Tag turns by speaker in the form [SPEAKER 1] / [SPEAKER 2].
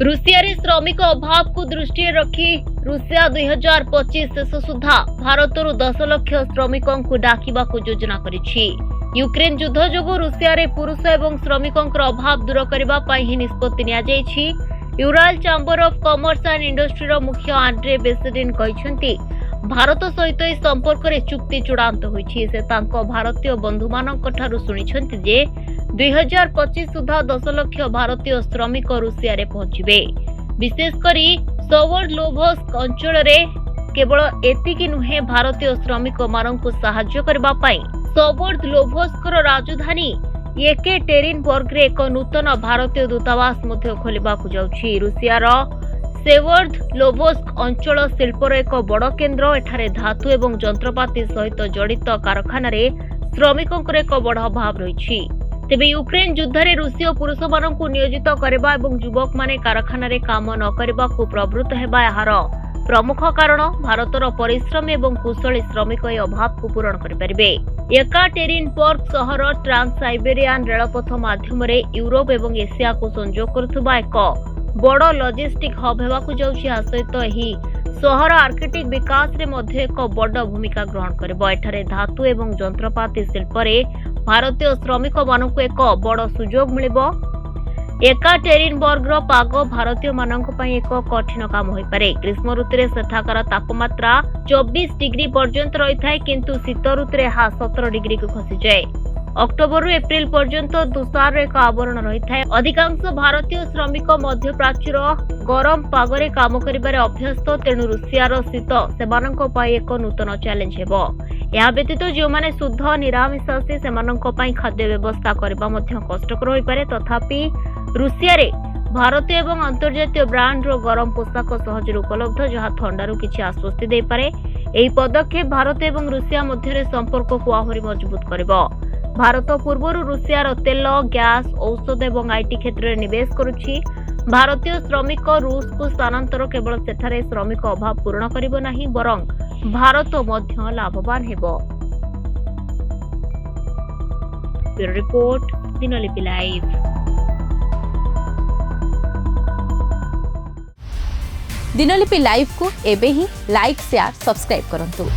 [SPEAKER 1] रुषिया रे श्रमिक अभाव को दृष्टि रखी रुषिया 2025 शेष सुधा भारत 10 लाख श्रमिकों को डाकिबा को योजना करिछि। यूक्रेन युद्ध जोगु रुषिया रे पुरुष एवं श्रमिकों अभाव दूर करबा पई ही निष्पत्ति निया जायछि। Ural chamber of commerce and industry रो मुख्य आंड्रे बेसेडिन कहिसंती भारत सहित ए संपर्क रे चुक्ति चूड़ांत होइछि। से तांको भारतीय बंधु मानक ठारु सुनिछंती जे 2025 सुधा 10 लाख भारतीय श्रमिक रुषिया रे पहुंचबे। विशेषकरी सोवोरलोभस्क अंचल रे केवल एतिकी नुहे भारतीय श्रमिक मानकु सहाय्य करबा पई सोवोरलोभस्क राजधानी येकेटेरिनबर्ग रे एक नूतन भारतीय दूतावास मध्य खोलिबाकु जाउछि। रुषियार सेवोरलोभस्क अंचल शिल्पर एक बड़ केन्द्र। एठारे धातु एवं जंत्रपाति सहित जड़ित कारखाना रे श्रमिकों एक बड़ अभाव रही। तेबे यूक्रेन युद्ध रे रूसीय पुरुष मानकु नियोजित करबा एवं युवक माने कारखाना रे काम न करबाकु प्रवृत्त हेबा यार प्रमुख कारण। भारतर परिश्रमी एवं कुशली श्रमिक ए अभाव को पूरण करिपारिबे। येकाटेरिनबर्ग सहर ट्रांस साइबेरियान रेलपथ माध्यम रे यूरोप एवं एशिया को संजोग करथुबा एक बड़ लॉजिस्टिक हब हेबाकु जाउछि। आ सहित एही सहर आर्किटेक्ट विकास रे मध्य एक बड़ भूमिका ग्रहण करबो। एठारे धातु एवं जंत्रपाति शिल्प रे भारतीय श्रमिक मानकु एक बड़ सुजोग मिलिबो। येकाटेरिनबर्ग रो पाग भारतीय मानक पई एक कठिन काम होई पारे। ग्रीष्म ऋतु रे सेठाकर तापमात्रा 24 डिग्री पर्यंत रही थाए, किंतु शीत ऋतु रे 17 डिग्री को खसी जाए। अक्टोबर रु एप्रिल पर्यंत तुषार एक आवरण रही थाए। अधिकांश भारतीय श्रमिक मध्य प्राच्यर गरम पागरे काम करिबारे अभ्यस्त, तेणु रुषियार शीत सेमानक पई एक नूतन चैलेंज हेबो। या व्यतीत जो माने शुद्ध निरामिषासी सेमानक पई खाद्य व्यवस्था करबा मध्य कष्टकर होई पारे। तथापि रुषिया रे भारतीय एवं अंतर्जातीय ब्रांड रो गरम पोशाक सहज उपलब्ध, जहाँ ठंडारू किछि आश्वस्ति दे पारे। एही पदक्षेप भारत एवं रुषिया मध्य संपर्क को आहुरी मजबूत करबो। भारत पूर्वरु रुषियार तेल, गैस, औषध एवं आईटी क्षेत्र में निवेश करुछि। भारतीय श्रमिक रूस को स्थानांतर केवल सेठारे श्रमिक अभाव पूर्ण करिबो नाही, बरं भारत मध्य लाभवान हेबो। Bureau report, Dinalipi live.
[SPEAKER 2] Dinalipi live को एबे ही लाइक, शेयर, सब्सक्राइब करंतु।